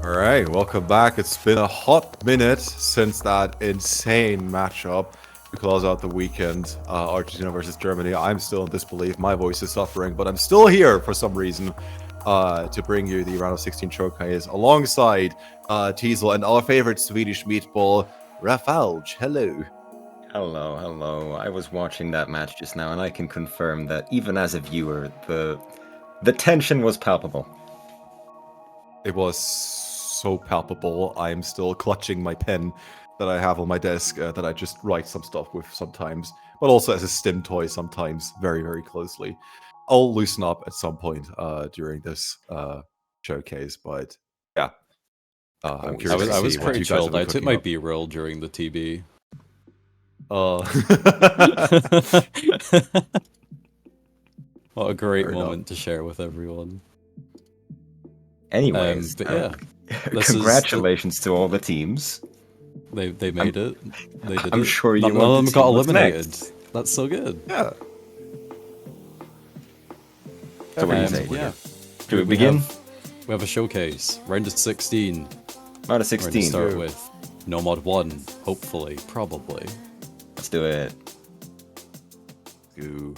Alright, welcome back. It's been a hot minute since that insane matchup to close out the weekend, Argentina versus Germany. I'm still in disbelief. My voice is suffering, but I'm still here for some reason to bring you the round of 16 showcase alongside Teasel and our favorite Swedish meatball, Rafalj. Hello. Hello. I was watching that match just now, and I can confirm that even as a viewer, the tension was palpable. It was so palpable. I'm still clutching my pen that I have on my desk that I just write some stuff with sometimes, but also as a stim toy sometimes very, very closely. I'll loosen up at some point during this showcase, but yeah. I'm curious to I see was what pretty you guys have chilled. been I took cooking my up. B-roll during the TB. What a great moment to share with everyone. Anyways, but yeah, congratulations to all the teams. They made it. They did I'm it. sure you None want of to them see got what's eliminated. next. That's so good. Yeah. So what do you say? Yeah. Should we begin? We have a showcase. Round of 16. Round of We're going to 16. start with no mod 1. Hopefully. Probably. Let's do it. Go.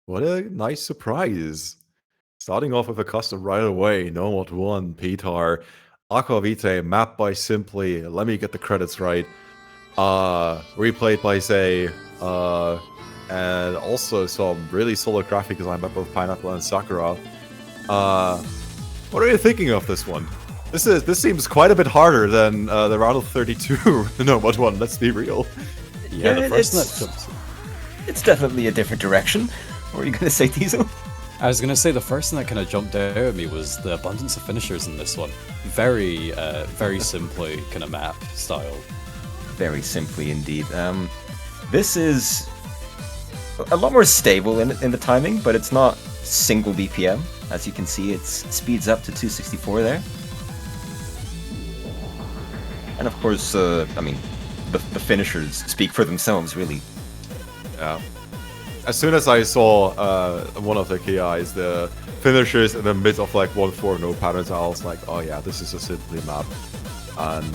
What a nice surprise. Starting off with a custom right away. Nomad 1, Pitar, Aquavite, mapped by Simply. Let me get the credits right. Replayed by Zay. And also some really solid graphic design by both Pineapple and Sakura. What are you thinking of this one? This seems quite a bit harder than the round of 32 Nomad 1, let's be real. Yeah, the first it's- that jumps. It's definitely a different direction. What were you gonna say, Diesel? I was gonna say the first thing that kind of jumped out at me was the abundance of finishers in this one. Very, very simply kind of map style. Very simply indeed. This is a lot more stable in the timing, but it's not single BPM. As you can see, it speeds up to 264 there. And of course, I mean, the finishers speak for themselves, really. Yeah. As soon as I saw one of the KIs, the finishers in the mid of like 1-4 no patterns, I was like, oh yeah, this is a Simply map. And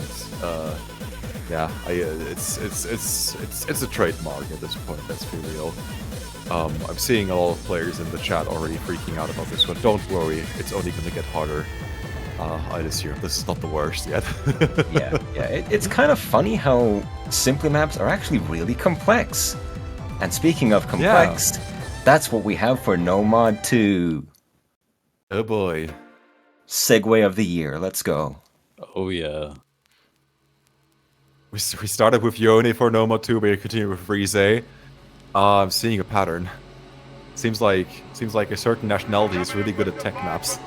yeah, it's a trademark at this point, let's be real. I'm seeing a lot of players in the chat already freaking out about this one. Don't worry, it's only gonna get harder. I assume this is not the worst yet. Yeah. It's kind of funny how Simply maps are actually really complex. And speaking of complex, that's what we have for Nomad 2. Oh boy. Segue of the year, let's go. Oh yeah. We started with Yone for Nomad 2, we continue with Rize. I'm seeing a pattern. Seems like a certain nationality is really good at tech maps.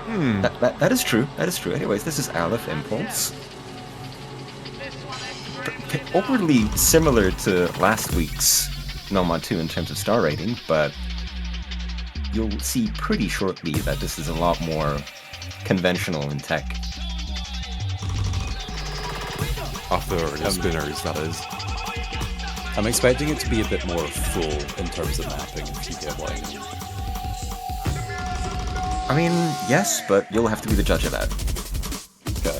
That is true. That is true. Anyways, this is Aleph Impulse. Overly similar to last week's Nomad 2 in terms of star rating, but you'll see pretty shortly that this is a lot more conventional in tech. After the spinners, that is. I'm expecting it to be a bit more full in terms of mapping, if you get what I mean. I mean, yes, but you'll have to be the judge of that. Okay.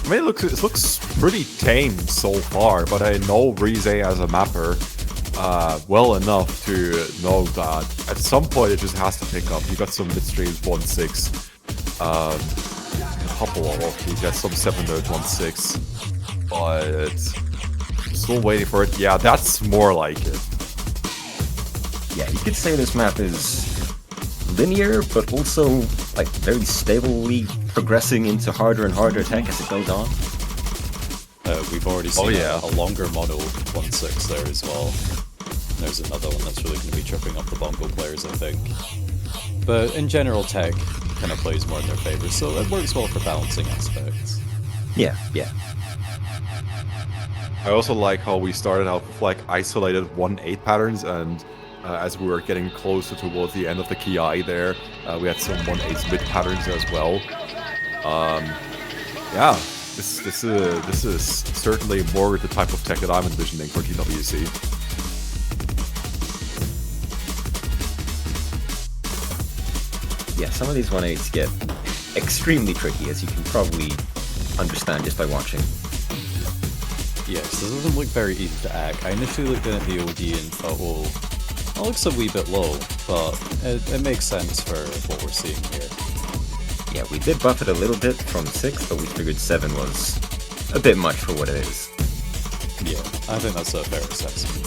I mean, it looks pretty tame so far, but I know Rize as a mapper well enough to know that at some point it just has to pick up. You got some midstreams 1-6, a couple of you got some 7-note 1-6, but I'm still waiting for it. Yeah, that's more like it. Yeah, you could say this map is linear, but also like very stably progressing into harder and harder tech as it goes on. We've already seen yeah. a longer mono 1-6 there as well. There's another one that's really going to be tripping up the bongo players, I think. But in general, tech kind of plays more in their favor, so it works well for balancing aspects. Yeah. I also like how we started out with like isolated 1-8 patterns, and as we were getting closer towards the end of the Ki there, we had some 1-8 mid patterns as well. Yeah, this is certainly more the type of tech that I'm envisioning for TWC. Yeah, some of these 1-8s get extremely tricky, as you can probably understand just by watching. Yes, this doesn't look very easy to hack. I initially looked at the OD and thought, well, it looks a wee bit low, but it makes sense for what we're seeing here. Yeah, we did buff it a little bit from 6, but we figured 7 was a bit much for what it is. Yeah, I think that's a fair assessment.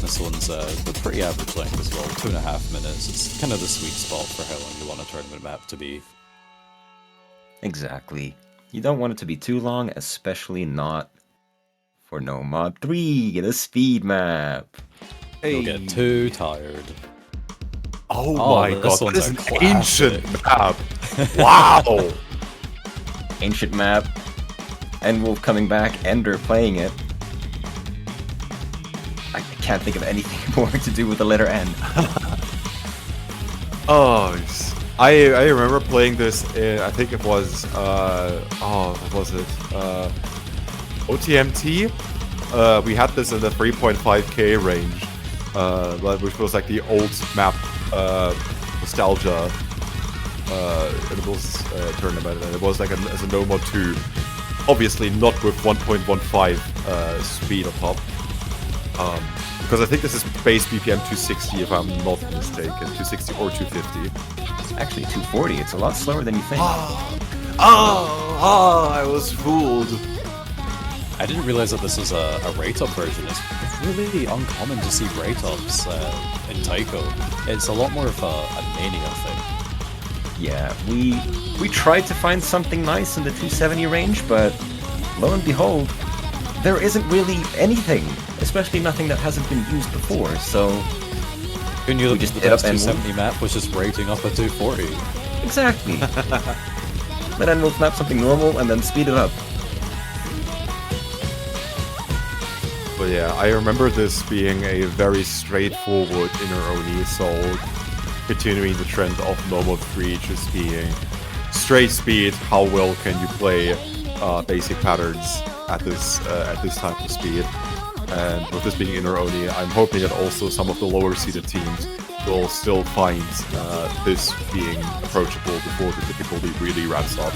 This one's a pretty average length as well, 2.5 minutes. It's kind of the sweet spot for how long you want a tournament map to be. Exactly. You don't want it to be too long, especially not for Nomad 3, the speed map. You'll get too tired. Oh my this god, one's this is a an classic. ancient map. Wow. Ancient map, Endwolf coming back, Ender playing it. I can't think of anything more to do with the letter N. Oh, I remember playing this in, I think it was, what was it? OTMT? We had this in the 3.5k range, which was like the old map nostalgia. tournament, and it was like as a normal 2. Obviously not with 1.15 speed on top. Because I think this is base BPM 260 if I'm not mistaken. 260 or 250. Actually, 240. It's a lot slower than you think. I was fooled. I didn't realize that this was a rate-up version. It's really uncommon to see rate-ups in Taiko. It's a lot more of a mania thing. Yeah, we tried to find something nice in the 270 range, but lo and behold, there isn't really anything, especially nothing that hasn't been used before, so... Who knew that just the hit best up and 270 map was just rating up a 240? Exactly. But then we'll snap something normal and then speed it up. But yeah, I remember this being a very straightforward inner Oni, so continuing the trend of normal 3 just being straight speed, how well can you play basic patterns at this type of speed. And with this being inner Oni, I'm hoping that also some of the lower seeded teams will still find this being approachable before the difficulty really ramps up.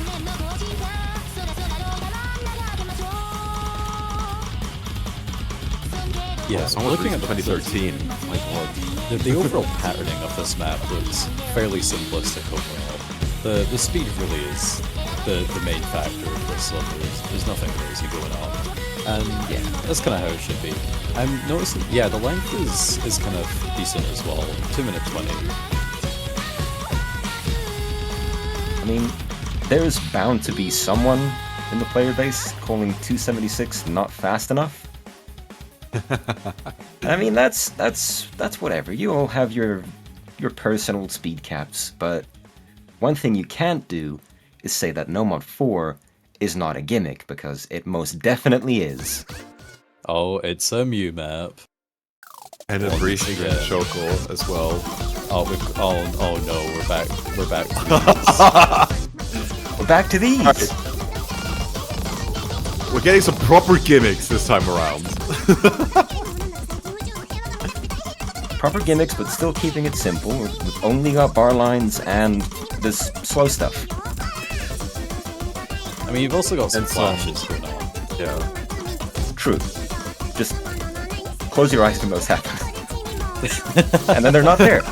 Yeah, looking at 2013, my god. The overall patterning of this map looks fairly simplistic overall. The speed really is the main factor of this level. There's nothing crazy going on. And yeah, that's kind of how it should be. I'm noticing, yeah, the length is kind of decent as well. 2 minute 20. I mean, there's bound to be someone in the player base calling 276 not fast enough. I mean, that's whatever. You all have your personal speed caps, but one thing you can't do is say that Nomad 4 is not a gimmick, because it most definitely is. Oh, it's a Mew map. And a Breaching and Choco as well. Oh, oh no, we're back to these. We're back to these! Right. We're getting some proper gimmicks this time around. Proper gimmicks, but still keeping it simple. We've only got bar lines and this slow stuff. I mean, you've also got some And flashes going on. Yeah. True. Just close your eyes when those happen. And then they're not there.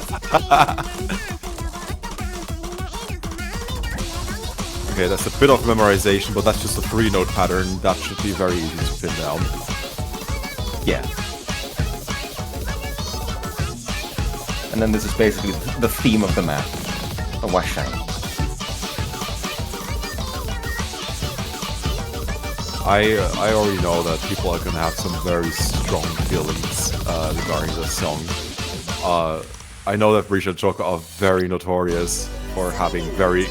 Okay, that's a bit of memorization, but that's just a 3-note pattern. That should be very easy to pin down. Yeah. And then this is basically the theme of the map. A washdown. I already know that people are gonna have some very strong feelings regarding this song. I know that Breach and Choco are very notorious for having very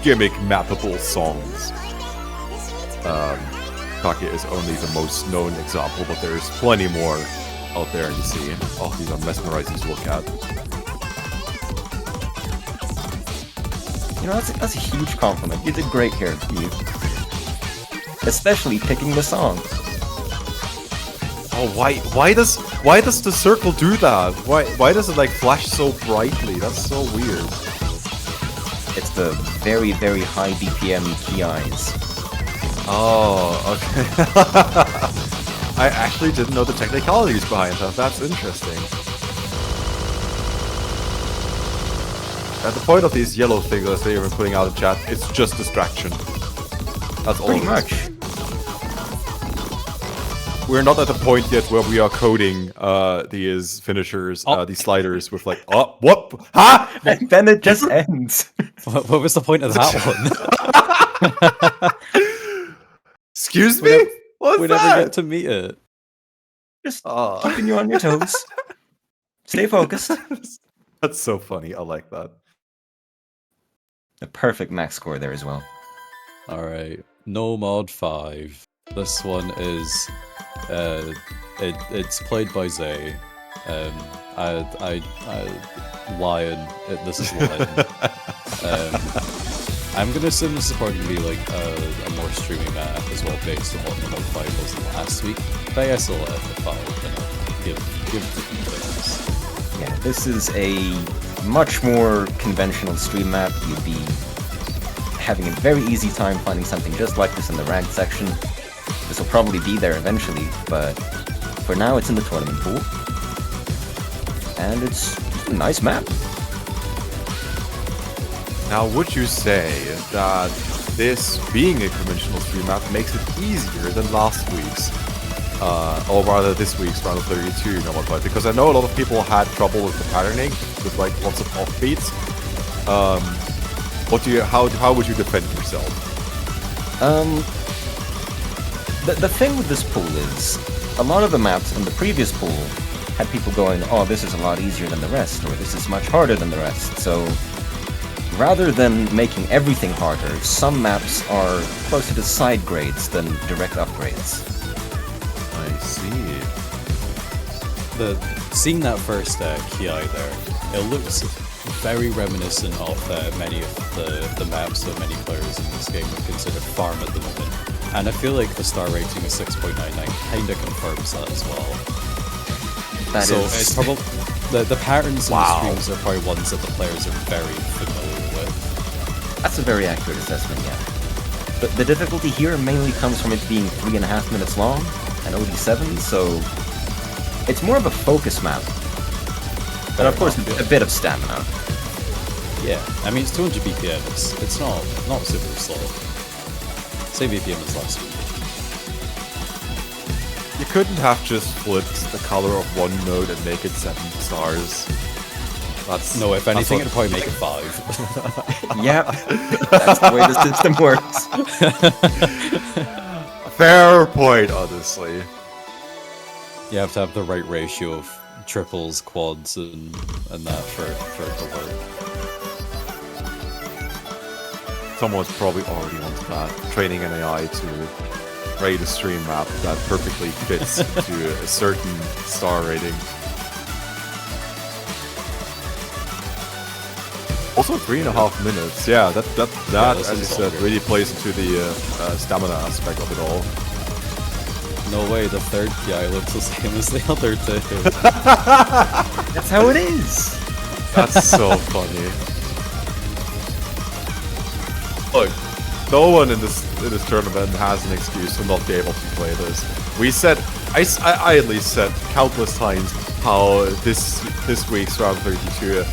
gimmick mappable songs. Kake is only the most known example, but there's plenty more out there, you see. Oh, these are mesmerizing to look at. You know, that's a huge compliment. You did great here, you. Especially picking the song. Oh, why does the circle do that? Why does it like flash so brightly? That's so weird. It's the very, very high BPM key eyes. Oh, okay. I actually didn't know the technicalities behind that. That's interesting. At the point of these yellow figures that you've been putting out in chat, it's just distraction. That's all. Pretty much. We're not at the point yet where we are coding these finishers, these sliders with like, oh, what? Huh? And then it just ends. What was the point of that one? Excuse me? What's we that? never get to meet it. Just keeping you on your toes. Stay focused. That's so funny. I like that. A perfect max score there as well. Alright, No Mod 5. This one is it's played by Zay. Lion. This is Lion. I'm gonna assume this is probably gonna be like a more streaming map as well, based on what the Mod 5 was last week. But I guess I'll let the 5 give different things. Yeah, this is a much more conventional stream map. You'd be having a very easy time finding something just like this in the ranked section. This will probably be there eventually, but for now it's in the tournament pool. And it's a nice map. Now, would you say that this being a conventional stream map makes it easier than last week's, or rather this week's round of 32 normal fight? Because I know a lot of people had trouble with the patterning, with like lots of offbeats. How would you defend yourself? The thing with this pool is, a lot of the maps in the previous pool had people going, oh, this is a lot easier than the rest, or this is much harder than the rest. So rather than making everything harder, some maps are closer to side grades than direct upgrades. I see. Seeing that first Ki there, it looks very reminiscent of many of the maps that many players in this game would consider farm at the moment. And I feel like the star rating of 6.99 kinda confirms that as well. It's probably the patterns in the streams are probably ones that the players are very familiar with. That's a very accurate assessment, yeah. But the difficulty here mainly comes from it being 3.5 minutes long and OD7, so it's more of a focus map. But of course, a bit of stamina. Yeah, I mean it's 200 BPM. It's not super slow. Same BPM as last week. You couldn't have just flipped the color of one node and make it 7 stars. No, if anything, it'd probably make it 5. Yep, that's the way the system works. Fair point, honestly. You have to have the right ratio of triples, quads, and that for it to work. Someone's probably already onto that, training an AI to rate a stream map that perfectly fits to a certain star rating. Also 3.5 minutes, yeah, that as you said, really plays into the stamina aspect of it all. No way, the third guy looks the same as the other two. That's how it is! That's so funny. Look, no one in this tournament has an excuse to not be able to play this. We said, I at least said countless times how this week's round 32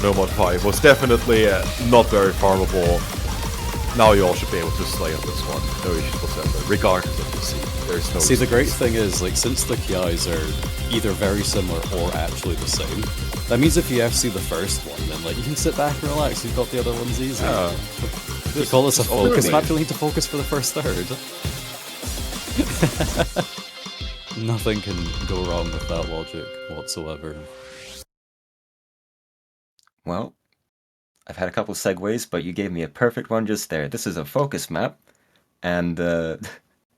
No Mod 5 was definitely not very farmable. Now you all should be able to slay on this one. No issues whatsoever, regardless of the seed. There's no. See, the great thing is, like, since the Ki's are either very similar or actually the same, that means if you FC the first one, then like you can sit back and relax. You've got the other ones easy. You call this a focus map? You'll need to focus for the first third. Nothing can go wrong with that logic whatsoever. Well, I've had a couple segues, but you gave me a perfect one just there. This is a focus map, and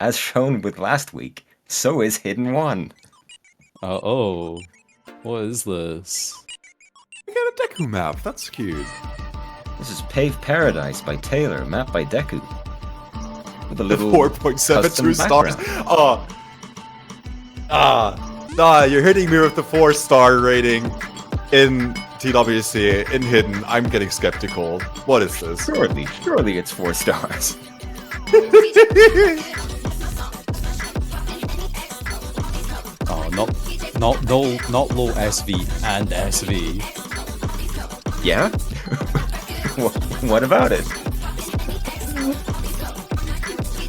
as shown with last week, so is Hidden 1. Oh, what is this? We got a Deku map, that's cute. This is Pave Paradise by Taylor, mapped by Deku. With a little 4.72 stars. You're hitting me with the 4-star rating in TWC, in Hidden. I'm getting skeptical. What is this? Surely it's 4 stars. Oh, not low SV and SV. Yeah? What about it?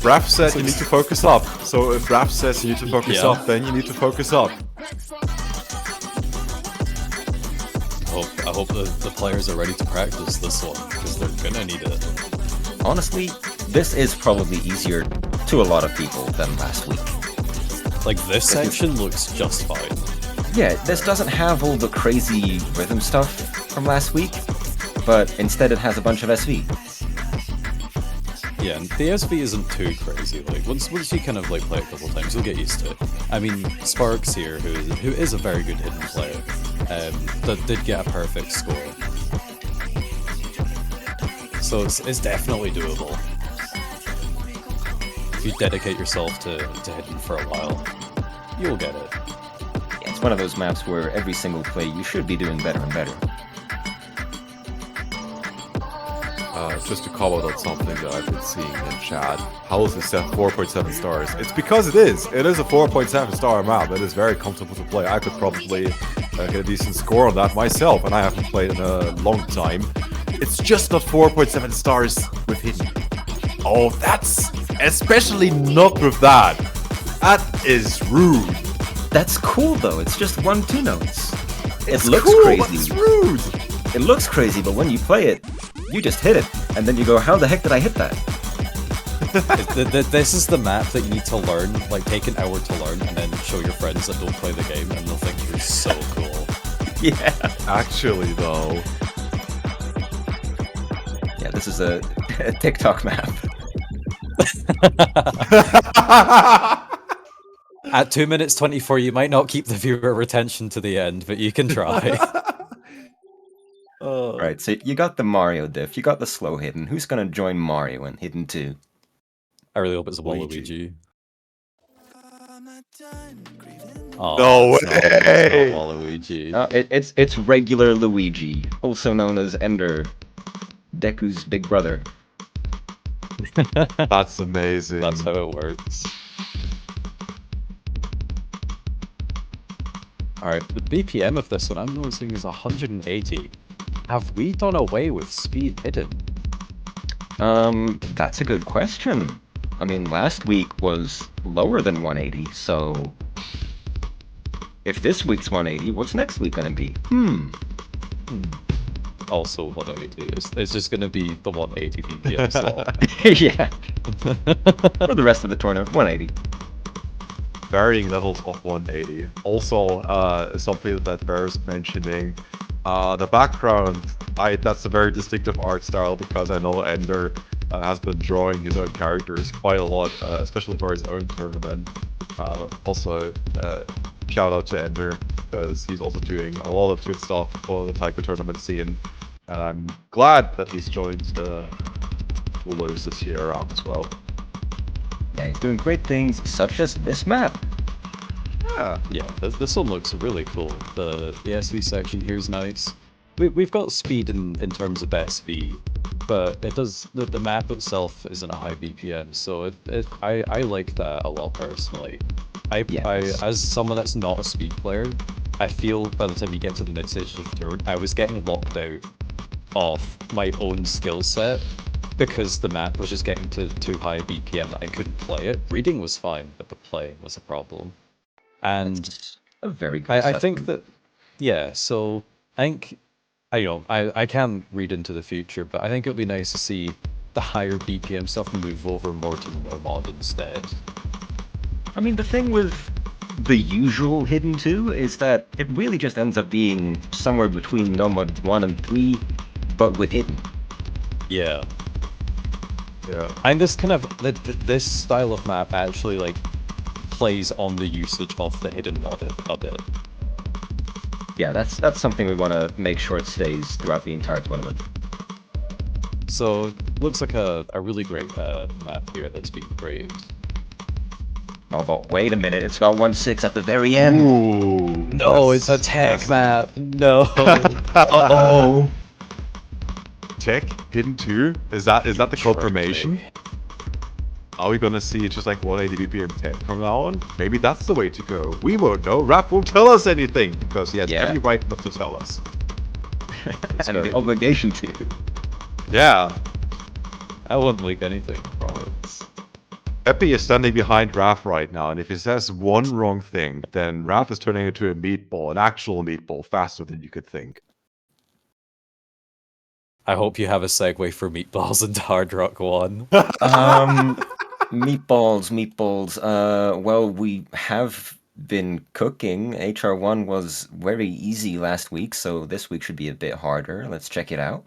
Raph said you need to focus up. So if Raph says you need to focus up, then you need to focus up. I hope the players are ready to practice this one, because they're gonna need it. Honestly, this is probably easier to a lot of people than last week. Like, this section looks just fine. Yeah, this doesn't have all the crazy rhythm stuff from last week, but instead it has a bunch of SV. Yeah, and the SV isn't too crazy. Like, once you kind of like play it a couple times, you'll get used to it. I mean, Sparks here, who is a very good hidden player, that did get a perfect score. So it's definitely doable. If you dedicate yourself to hidden for a while, you'll get it. Yeah, it's one of those maps where every single play you should be doing better and better. just to comment on something that I've been seeing in chat. How is this set 4.7 stars? It's because it is. It is a 4.7 star map. It is very comfortable to play. I could probably get a decent score on that myself, and I haven't played in a long time. It's just not 4.7 stars with Hidden. Oh, that's especially not with that. That is rude. That's cool though. It's just 1-2 notes. It's It looks cool, crazy. but it's rude. It looks crazy, but when you play it, you just hit it, and then you go, "How the heck did I hit that?" This is the map that you need to learn, like take an hour to learn, and then show your friends that don't play the game, and they'll think you're so cool. Yeah. Actually, though. Yeah, this is a TikTok map. At 2 minutes 24, you might not keep the viewer retention to the end, but you can try. Right, so you got the Mario diff, you got the slow Hidden. Who's gonna join Mario in Hidden 2? I really hope it's Luigi. Waluigi. Oh, No it's not way! Waluigi. It's regular Luigi, also known as Ender, Deku's big brother. That's amazing. That's how it works. Alright, the BPM of this one I'm noticing is 180. Have we done away with speed hidden? That's a good question. I mean, last week was lower than 180, so if this week's 180, what's next week gonna be? Also 180. It's just gonna be the 180 BPM slot. Yeah. For the rest of the tournament, 180. Varying levels of 180. Also, something that bears mentioning, the background, that's a very distinctive art style because I know Ender has been drawing his own characters quite a lot, especially for his own tournament. Also, shout out to Ender because he's also doing a lot of good stuff for the taiko tournament scene, and I'm glad that he's joined the Ulos this year around as well. Yeah, he's doing great things, such as this map. Yeah, this one looks really cool. The SV section here is nice. We've got speed in terms of SV, but it does the map itself isn't a high BPM, so I like that a lot personally. I as someone that's not a speed player, I feel by the time you get to the mid stage of the turn, I was getting locked out of my own skill set because the map was just getting to too high BPM that I couldn't play it. Reading was fine, but the playing was a problem. And That's a very good I think assessment. that, yeah, so I think, I can read into the future, but I think it would be nice to see the higher BPM stuff move over more to mod instead. I mean, the thing with the usual Hidden 2 is that it really just ends up being somewhere between Nomad 1 and 3, but with Hidden. Yeah. Yeah. And this kind of, this style of map actually, like, plays on the usage of the hidden mod a bit. Yeah, that's something we want to make sure it stays throughout the entire tournament. So, looks like a really great map here that's being braved. Oh, but wait a minute, it's got 1-6 at the very end. Ooh. No, it's a tech map. No. Uh-oh. Tech Hidden 2? Is that the confirmation? Are we gonna see just like 180 BPM tech from now on? Maybe that's the way to go. We won't know. Rap won't tell us anything because he has every right not to tell us. And the obligation to. Yeah. I wouldn't leak anything from it. Epi is standing behind Raph right now, and if he says one wrong thing, then Raph is turning into a meatball, an actual meatball, faster than you could think. I hope you have a segue for meatballs into Hard Rock 1. Meatballs. Well, we have been cooking. HR1 was very easy last week, so this week should be a bit harder. Let's check it out.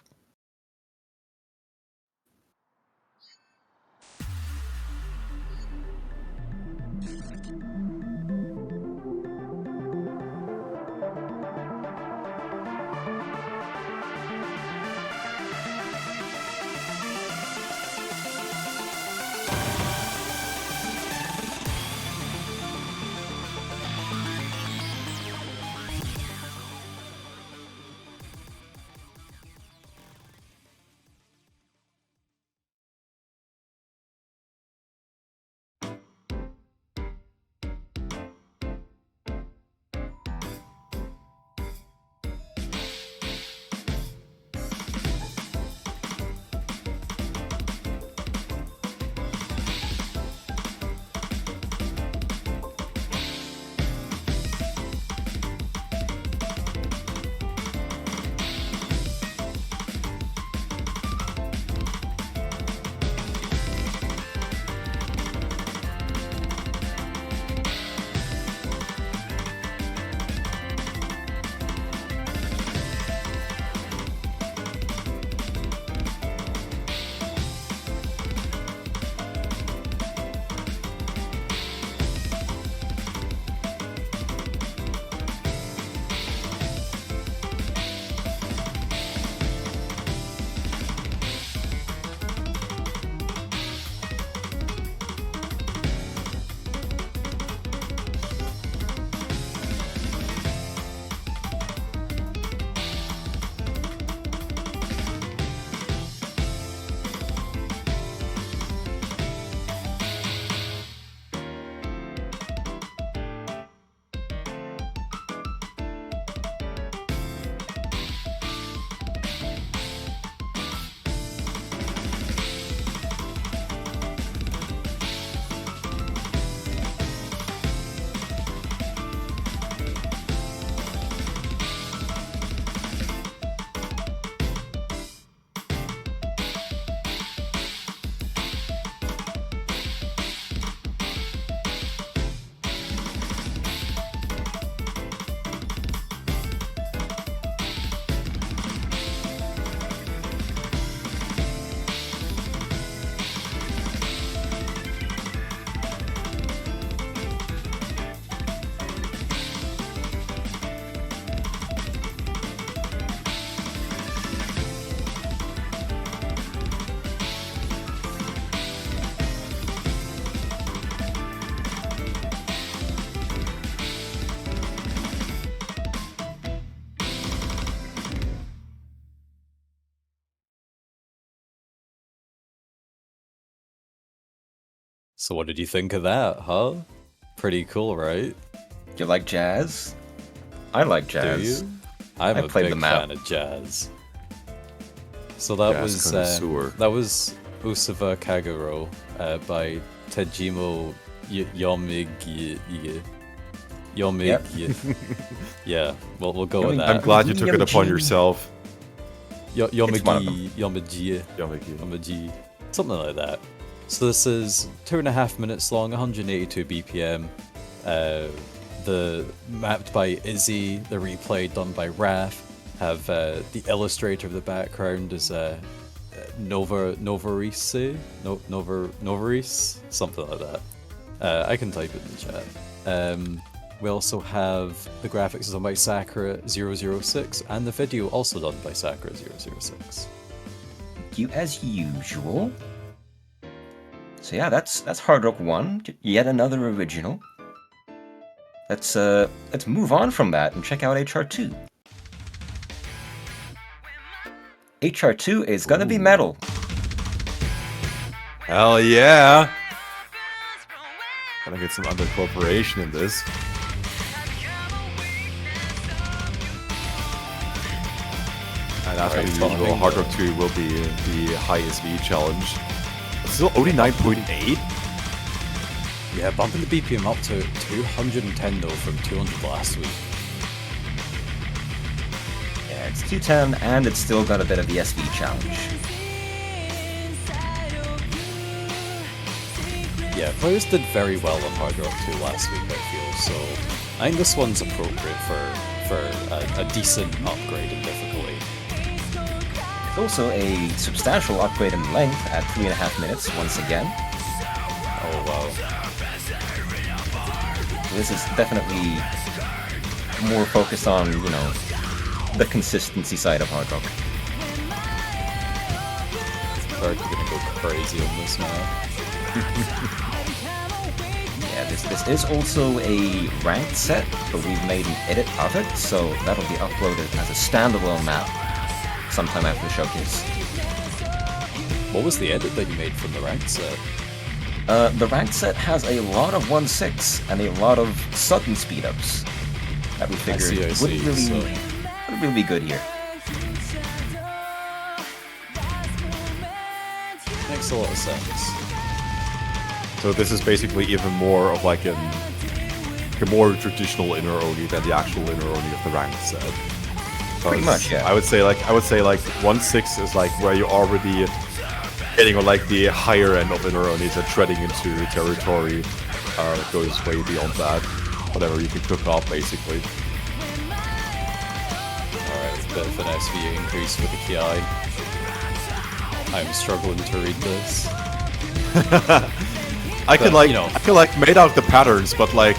So what did you think of that, huh? Pretty cool, right? You like jazz? I like jazz. Do you? I'm I a played big the map. fan of jazz. So that Jazz connoisseur. was Usava Kagero by Tejimo Yomigi. Yeah, well, we'll go with I'm that. glad you took it upon Yomigi. yourself. Yomigi, something like that. So this is 2.5 minutes long, 182 BPM. The mapped by Izzy, the replay done by Raph. Have the illustrator of the background is Novarise, something like that. I can type it in the chat. We also have the graphics done by Sakura006, and the video also done by Sakura006. Thank you as usual. So yeah, that's Hard Rock 1, yet another original. Let's move on from that and check out HR2. HR2 is gonna be metal. Hell yeah! Gotta get some undercorporation in this. And after the usual, Hard Rock 2 will be the highest V challenge. It's still only 9.8? Yeah, bumping the BPM up to 210 though from 200 last week. Yeah, it's 210, and it's still got a bit of the SV challenge. Yeah, players did very well on Hard Rock 2 last week, I feel, so I think this one's appropriate for a decent upgrade in difficulty. It's also a substantial upgrade in length at 3.5 minutes once again. Oh wow. This is definitely more focused on, you know, the consistency side of Hard Rock. Dark are gonna go crazy on this now. Yeah, this is also a ranked set, but we've made an edit of it, so that'll be uploaded as a standalone map sometime after the showcase. What was the edit that you made from the ranked set? The ranked set has a lot of 1/6 and a lot of sudden speed-ups that we figured I see, wouldn't really be good here. Makes a lot of sense. So this is basically even more of like a more traditional inner Oni than the actual inner Oni of the ranked set. Pretty much, yeah. I would say like 1/6 is like where you're already getting on like the higher end of inner Onis and treading into territory. It goes way beyond that. Whatever you can cook up, basically. Alright, bit of an SV increase for the KI. I'm struggling to read this. I could made out the patterns, but like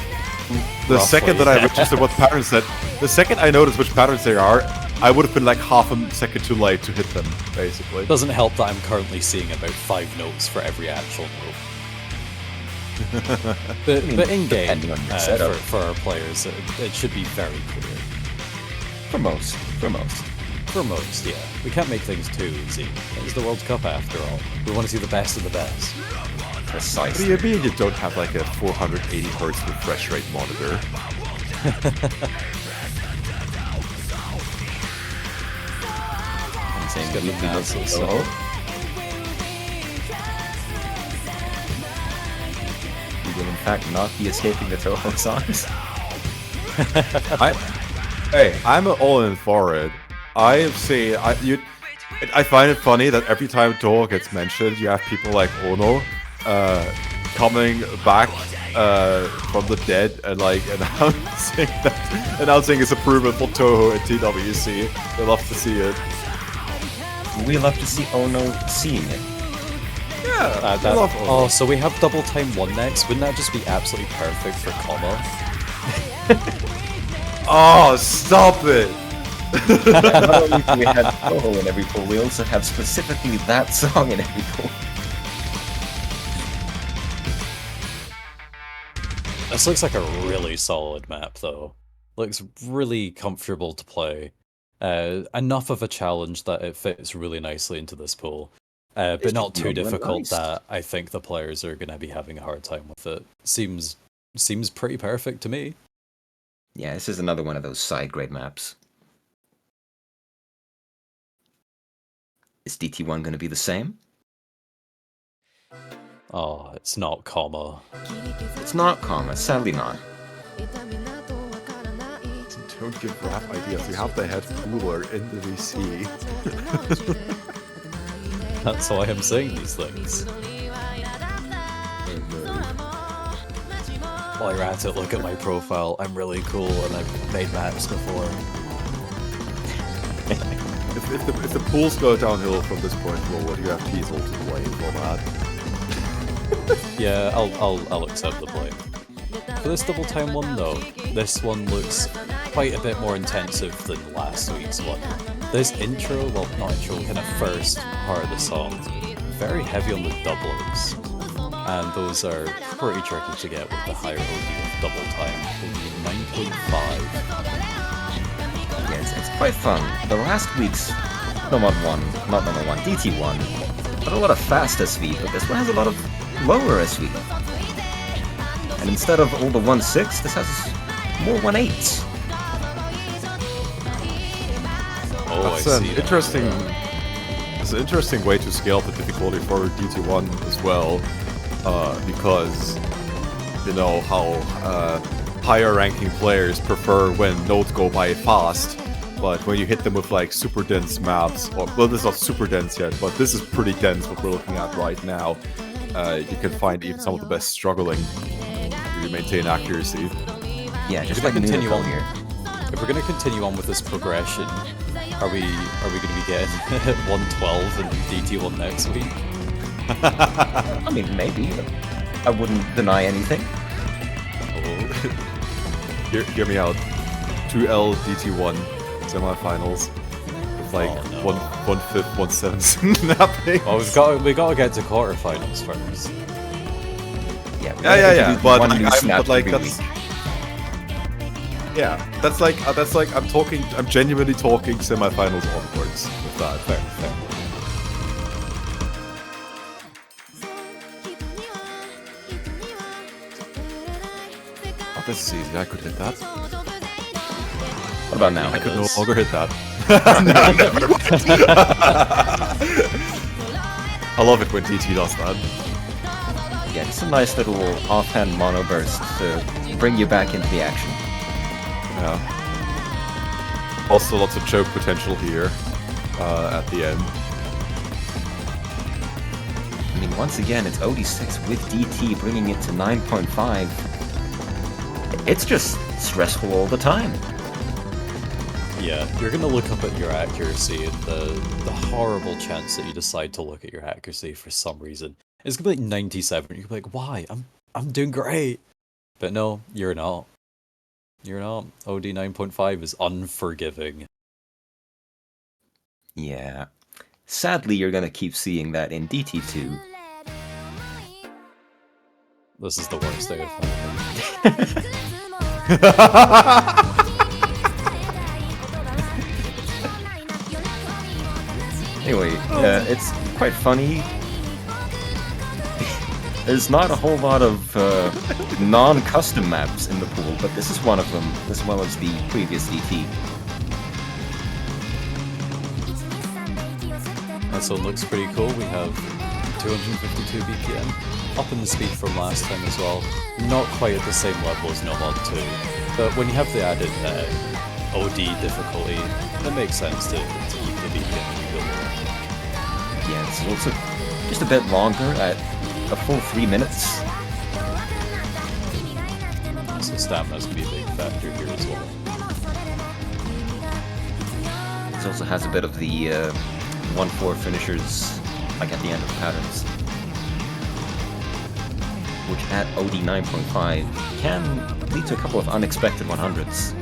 the Roughly, second that I registered what patterns that, the second I noticed which patterns they are, I would have been like half a second too late to hit them, basically. Doesn't help that I'm currently seeing about 5 notes for every actual note. But in game, depending on your setup. for our players, it should be very clear. For most. For most, yeah. We can't make things too easy. It's the World Cup after all. We want to see the best of the best. What Precisely. do you mean you don't have like a 480 Hz refresh rate monitor? I'm saying Get the cancels. You will in fact not be escaping the Toho songs. I'm all in for it. I find it funny that every time Toho gets mentioned, you have people like Ono coming back from the dead and like announcing his approval for Toho and TWC. They love to see it. We love to see Ono seeing it. Yeah. So we have double time 1 next. Wouldn't that just be absolutely perfect for Comma? Oh, stop it! Not only do we have Toho in every pool, we also have specifically that song in every pool. This looks like a really solid map, though. Looks really comfortable to play. Enough of a challenge that it fits really nicely into this pool. but not too Well, difficult nice. that I think the players are going to be having a hard time with it. Seems pretty perfect to me. Yeah, this is another one of those side grade maps. Is DT1 going to be the same? Oh, it's not comma. It's not comma, sadly not. Don't give rap ideas. You have the head cooler in the VC. That's why I'm saying these things. While you're at it, look at my profile. I'm really cool and I've made maps before. If the pools go downhill from this point forward, you have Teasel to blame for that. Yeah, I'll accept the blame. For this double time one though, this one looks quite a bit more intensive than last week's one. This intro, well not intro, kind of first part of the song, very heavy on the doublers. And those are pretty tricky to get with the higher OD of double time. OD 9.5. Yeah, it's quite fun. The last week's Nomad 1, not Nomad 1, DT1, had a lot of fast SV, but this one has a lot of lower SV. And instead of all the 1.6, this has more 1.8s. Oh, That's I an see that. interesting. It's an interesting way to scale the difficulty for DT1 as well, because you know how higher ranking players prefer when nodes go by fast, but when you hit them with like super dense maps, or well, this is not super dense yet, but this is pretty dense what we're looking at right now. You can find even some of the best struggling to maintain accuracy. Yeah, just We're like gonna continue Nunico on here. If we're going to continue on with this progression, are we going to be getting 112 and DT1 next week? I mean, maybe. I wouldn't deny anything. Oh. Hear me out. 2L DT1 semifinals with like Oh, no. 1/5, 1/7 snapping. Well, we got to get to quarterfinals first. Yeah, Yeah. But one like, new snap but like every that's week. yeah. That's like I'm genuinely talking semifinals onwards with that. Fair. Oh, this is easy. I could hit that. What about now? I could no is. longer hit that. I love it when DT does that. Yeah, it's a nice little offhand mono burst to bring you back into the action. Yeah. Also, lots of choke potential here at the end. I mean, once again, it's OD6 with DT, bringing it to 9.5. It's just stressful all the time. Yeah, you're going to look up at your accuracy, and the horrible chance that you decide to look at your accuracy for some reason. It's going to be like 97. You're going to be like, why? I'm doing great. But no, you're not. You're not. OD 9.5 is unforgiving. Yeah. Sadly, you're gonna keep seeing that in DT2. This is the worst day of my Anyway, it's quite funny. There's not a whole lot of non-custom maps in the pool, but this is one of them, as well as the previous DT. This one looks pretty cool. We have 252 BPM, up in the speed from last time as well. Not quite at the same level as Nomad 2, but when you have the added OD difficulty, it makes sense to keep the BPM a bit lower. Yeah, it's also just a bit longer at a full 3 minutes. So stamina's gonna be a big factor here as well. It also has a bit of the 1-4 finishers, like at the end of patterns, which at OD 9.5 can lead to a couple of unexpected 100s.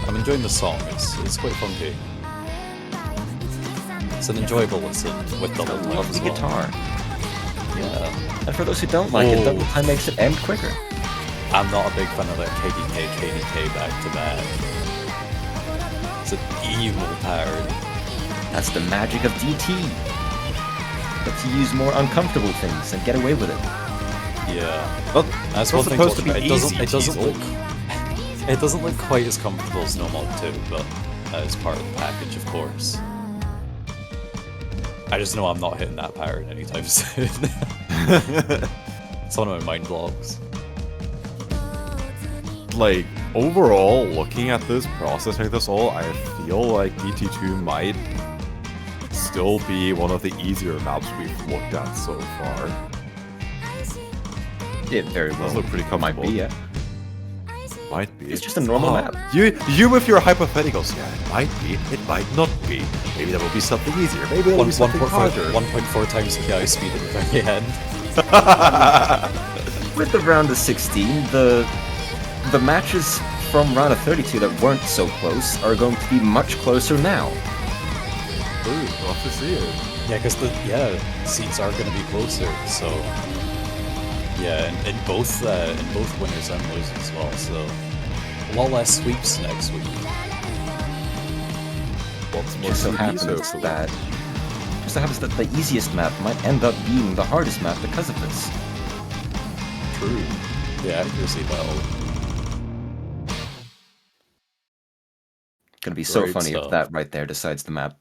I'm enjoying the song. It's quite funky. It's an enjoyable listen with double I time love as the well. guitar. Yeah. And for those who don't like it, Oh. double time makes it end quicker. I'm not a big fan of that KDK back to back. It's an evil pattern. That's the magic of DT. Lets you use more uncomfortable things and get away with it. Yeah. But That's it's one not thing. supposed to be It easy. doesn't look. It doesn't look quite as comfortable as No Mod 2, but that is part of the package, of course. I just know I'm not hitting that pattern anytime soon. It's one of my mind blocks. Like, overall, looking at this, processing this all, I feel like DT2 might still be one of the easier maps we've looked at so far. It very well Does look pretty might comfortable. be, yeah. Might be. It's just a normal map. You with your hypotheticals, yeah, it might be, it might not be. Maybe there will be something easier, maybe there will be something harder. 1.4 times KI speed at the very end. With the round of 16, the matches from round of 32 that weren't so close are going to be much closer now. Ooh, love to see it. Yeah, because seats are going to be closer. So yeah, in both winners and losers as well. So a lot less sweeps next week. Just so happens that the easiest map might end up being the hardest map because of this. True. Yeah, accuracy battle. Gonna be so Great funny stuff. if that right there decides the map.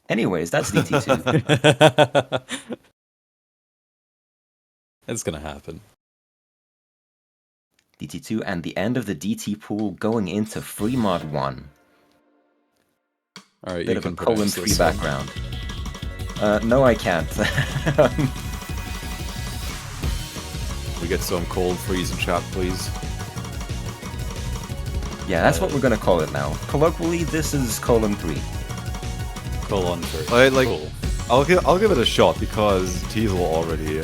Anyways, that's DT2. It's gonna happen. DT2 and the end of the DT pool going into Free Mod 1. All right, Bit you of a can pronounce colon-free this one. background. No, I can't. We get some cold freeze in chat, please. Yeah, that's what we're gonna call it now. Colloquially, this is colon 3. Colon for Cool. I'll give it a shot because Teasel already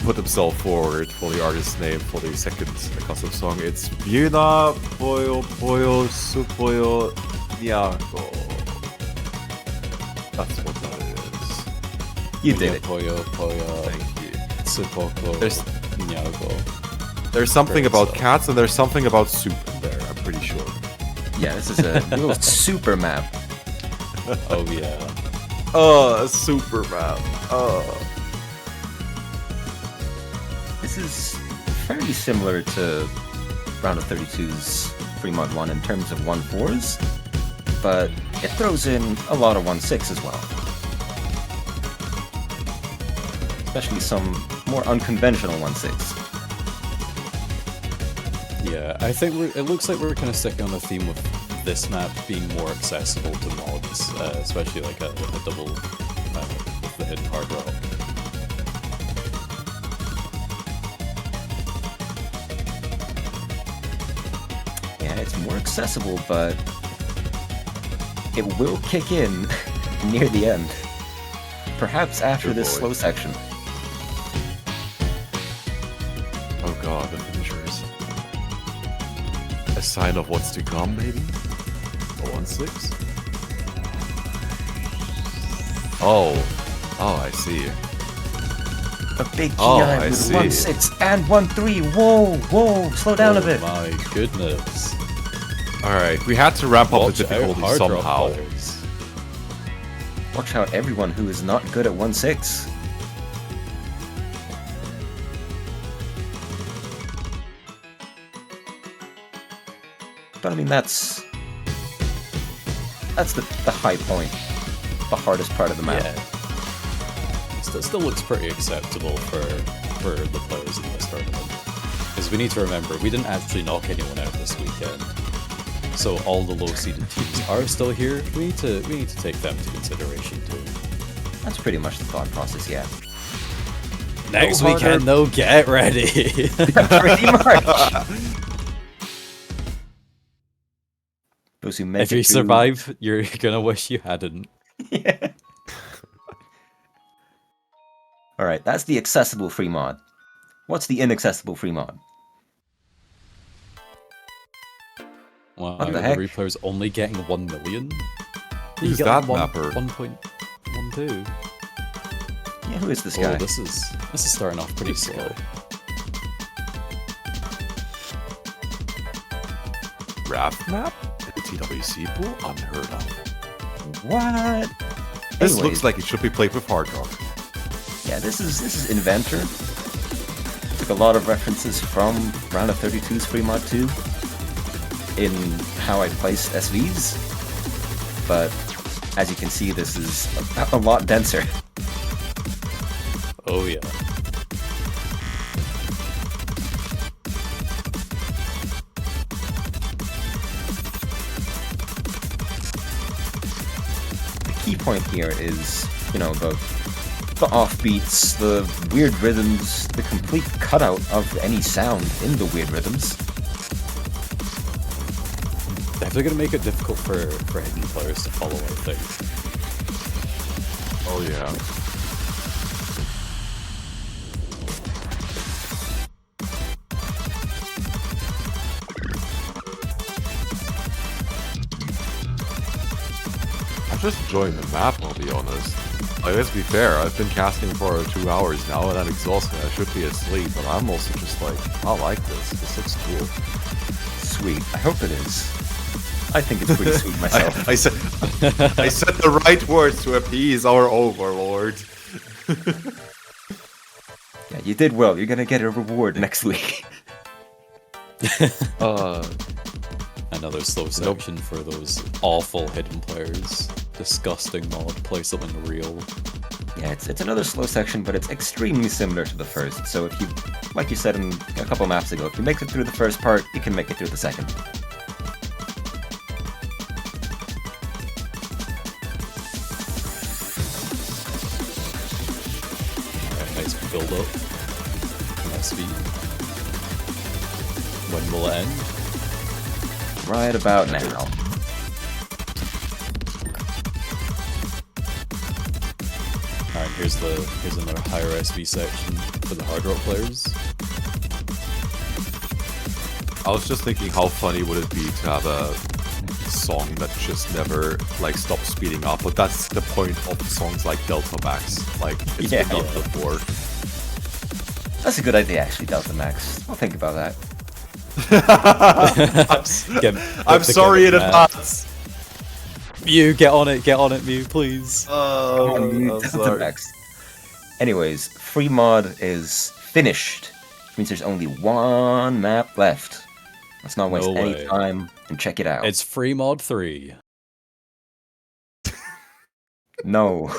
put himself forward for the artist's name for the second custom song. It's Biuna Pollo Pollo Su Pollo Nyako. That's what that is. You did it. Pollo. Thank you. Supoko. Nyago. There's something Great about stuff. cats and there's something about soup in there, I'm pretty sure. Yeah, this is a little super map. Oh yeah. Oh, a super map. This is fairly similar to round of 32's Free Mod 1 in terms of 1-4s, but it throws in a lot of 1-6 as well. Especially some more unconventional 1-6. Yeah, I think it looks like we're kind of sticking on the theme of this map being more accessible to mods, especially like a double with the hidden hard rock. Yeah, it's more accessible, but it will kick in near the end. Perhaps after Good this boy. slow section. Oh god, the finishers. A sign of what's to come, maybe? A 1-6? Oh. Oh, I see. A big GI Oh, I with see. 1-6 and 1-3. Whoa, slow down a bit. Oh my goodness. Alright, we had to ramp up Watch the out, difficulty hard rock somehow. players. Watch out, everyone who is not good at 1-6. But I mean, that's the high point, the hardest part of the map. Yeah. Still looks pretty acceptable for the players in this tournament. Because we need to remember, we didn't actually knock anyone out this weekend. So all the low-seeded teams are still here. We need to take them into consideration too. That's pretty much the thought process, yeah. Next harder. weekend though, get ready. Pretty much. Those who make If it you through- survive, you're gonna wish you hadn't. Yeah. Alright, that's the accessible free mod. What's the inaccessible free mod? Wow, What the the heck? replayer's only getting 1 million? Who's You get that one- mapper? 1.12. Yeah, who is this Oh, guy? this is starting off pretty slow. draft map in the TWC pool? Unheard of. What? This Anyways, looks like it should be played with hard rock. yeah, this is Inventor. Took a lot of references from Round of 32's Free Mod 2 in how I place SVs, but as you can see, this is a lot denser. Oh yeah. The key point here is, you know, the offbeats, the weird rhythms, the complete cutout of any sound in the weird rhythms. They're going to make it difficult for hidden players to follow, I think. Oh yeah. I'm just enjoying the map, I'll be honest. Like, let's be fair, I've been casting for 2 hours now and I'm exhausted. I should be asleep, but I'm also just like, I like this. This looks cool. Sweet. I hope it is. I think it's pretty sweet myself. I said the right words to appease our overlord. Yeah, you did well. You're gonna get a reward next week. Another slow section for those awful hidden players. Disgusting mod. Play something real. Yeah, it's another slow section, but it's extremely similar to the first. So if you, like you said in a couple maps ago, if you make it through the first part, you can make it through the second. Alright, nice build up. SV. When will it end? Right about now. Alright, here's another higher SV section for the hard rock players. I was just thinking how funny would it be to have a song that just never like stops speeding up, but that's the point of songs like Delta Max. Like it's been done before. That's a good idea, actually, Delta Max. I'll think about that. I'm sorry in advance. Mew, get on it, Mew, please. I'm Delta sorry. Max. Anyways, free mod is finished. Which means there's only one map left. Let's not waste any way. time and check it out. It's Free Mod 3. No.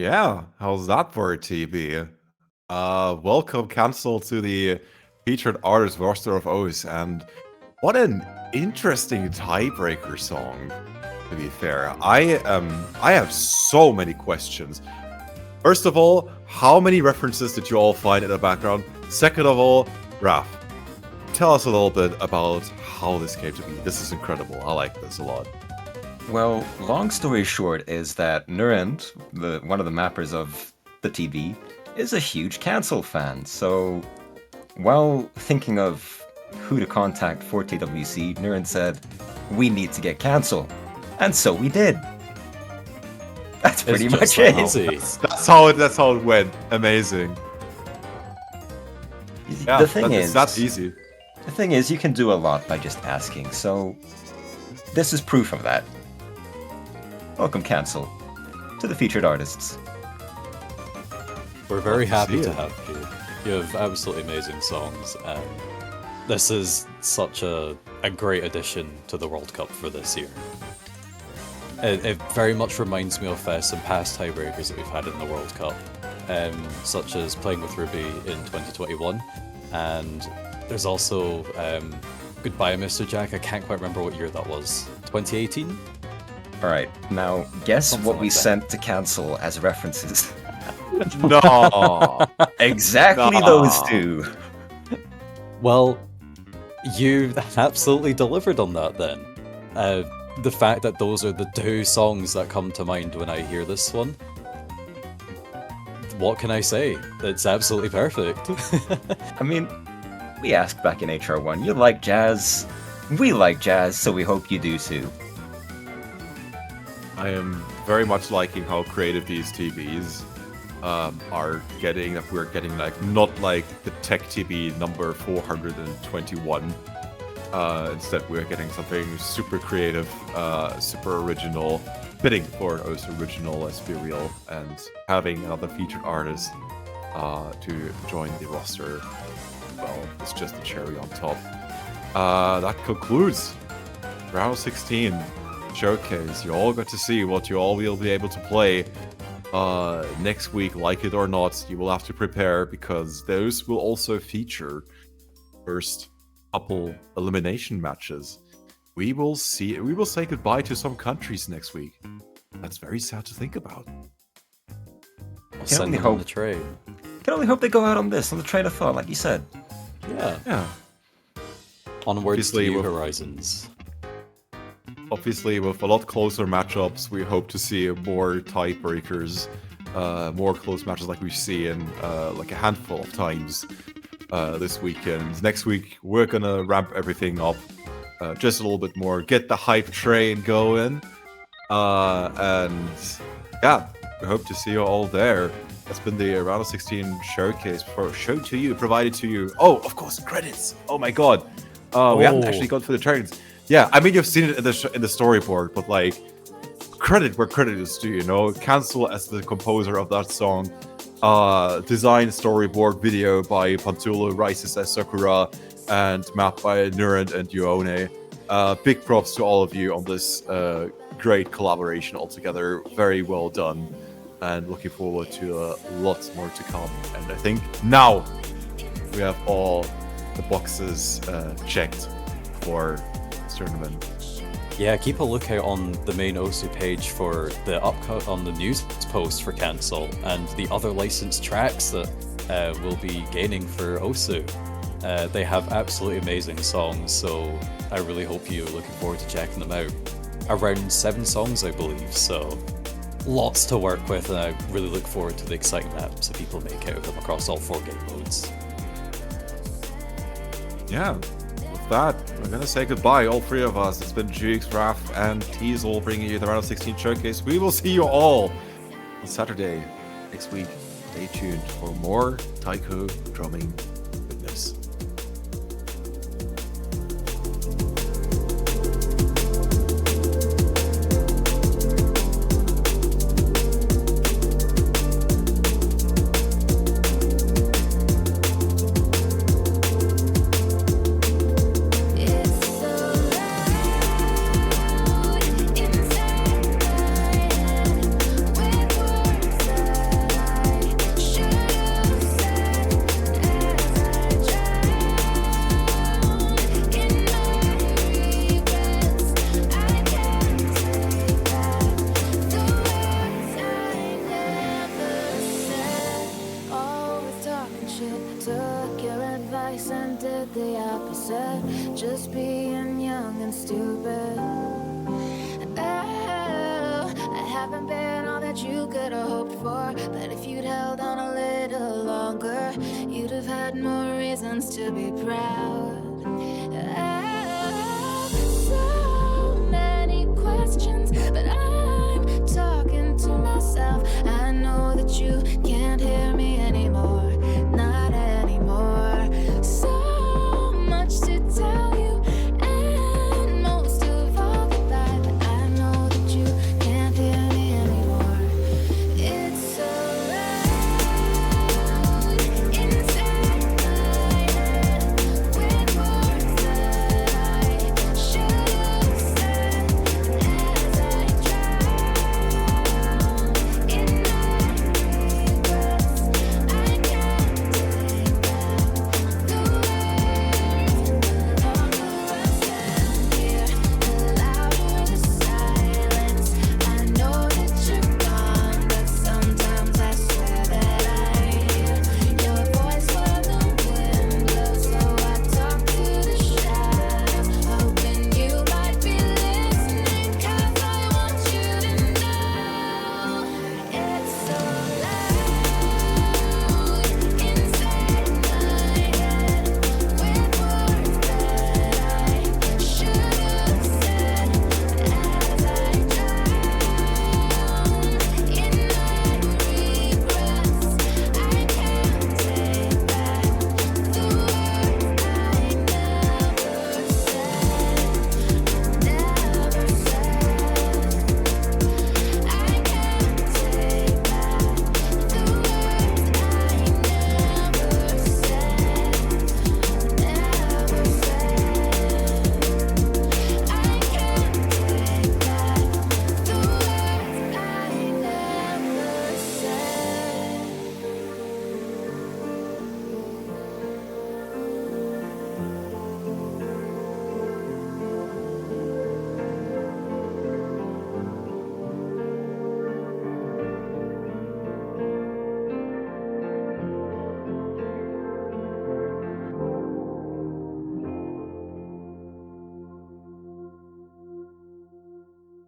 Yeah, how's that for a TB? Welcome, Cancel, to the featured artist roster of O's, and what an interesting tiebreaker song. To be fair, I have so many questions. First of all, how many references did you all find in the background? Second of all, Raph, tell us a little bit about how this came to be. This is incredible. I like this a lot. Well, long story short is that Nurend, one of the mappers of the TV, is a huge Cancel fan. So, while thinking of who to contact for TWC, Nurend said, "We need to get Cancel," and so we did. That's pretty much it. That's how it went. Amazing. Yeah, the thing is, that's easy. The thing is, you can do a lot by just asking. So, this is proof of that. Welcome, Cancel, to the featured artists. We're very happy to have you. You have absolutely amazing songs, and this is such a great addition to the World Cup for this year. It very much reminds me of some past tiebreakers that we've had in the World Cup, such as playing with Ruby in 2021, and there's also Goodbye Mr. Jack. I can't quite remember what year that was. 2018? Alright, now guess something what we sent to Cancel as references. No! Exactly those two! Well, you absolutely delivered on that then. The fact that those are the two songs that come to mind when I hear this one. What can I say? It's absolutely perfect. I mean, we asked back in HR1, you like jazz? We like jazz, so we hope you do too. I am very much liking how creative these TVs are getting, that we're getting like, not like the Tech TV number 421. Instead, we're getting something super creative, super original, fitting for O's original, let's be real, and having another featured artist to join the roster, well, it's just a cherry on top. That concludes round 16 showcase. You all got to see what you all will be able to play next week, like it or not. You will have to prepare, because those will also feature first couple elimination matches. We will say goodbye to some countries next week. That's very sad to think about. Send them on the train. Can only hope they go out on the train of thought, like you said. Yeah. Onwards to new horizons. Obviously, with a lot closer matchups, we hope to see more tiebreakers, more close matches like we see in like a handful of times this weekend. Next week, we're gonna ramp everything up just a little bit more, get the hype train going, and yeah, we hope to see you all there. That's been the round of 16 showcase provided to you. Oh, of course, credits. Oh my god, we haven't actually gone through the turns. Yeah, I mean, you've seen it in the storyboard, but like, credit where credit is due, you know? Cancel as the composer of that song. Design storyboard video by Pantulu, Rises as Sakura, and mapped by Nurend and Yuone. Big props to all of you on this great collaboration altogether. Very well done, and looking forward to lots more to come. And I think now we have all the boxes checked for tournament. Yeah, keep a lookout on the main OSU page for the upcut on the news post for Cancel and the other licensed tracks that we'll be gaining for OSU. They have absolutely amazing songs, so I really hope you're looking forward to checking them out. Around 7 songs, I believe, so lots to work with, and I really look forward to the exciting maps that people make out of them across all 4 game modes. Yeah. That, we're gonna say goodbye, all 3 of us. It's been Jukes, Raph, and Teasel bringing you the round of 16 showcase. We will see you all on Saturday next week. Stay tuned for more taiko drumming goodness. twice and did the opposite, just being young and stupid. Oh, I haven't been all that you could have hoped for, but if you'd held on a little longer, you'd have had more reasons to be proud.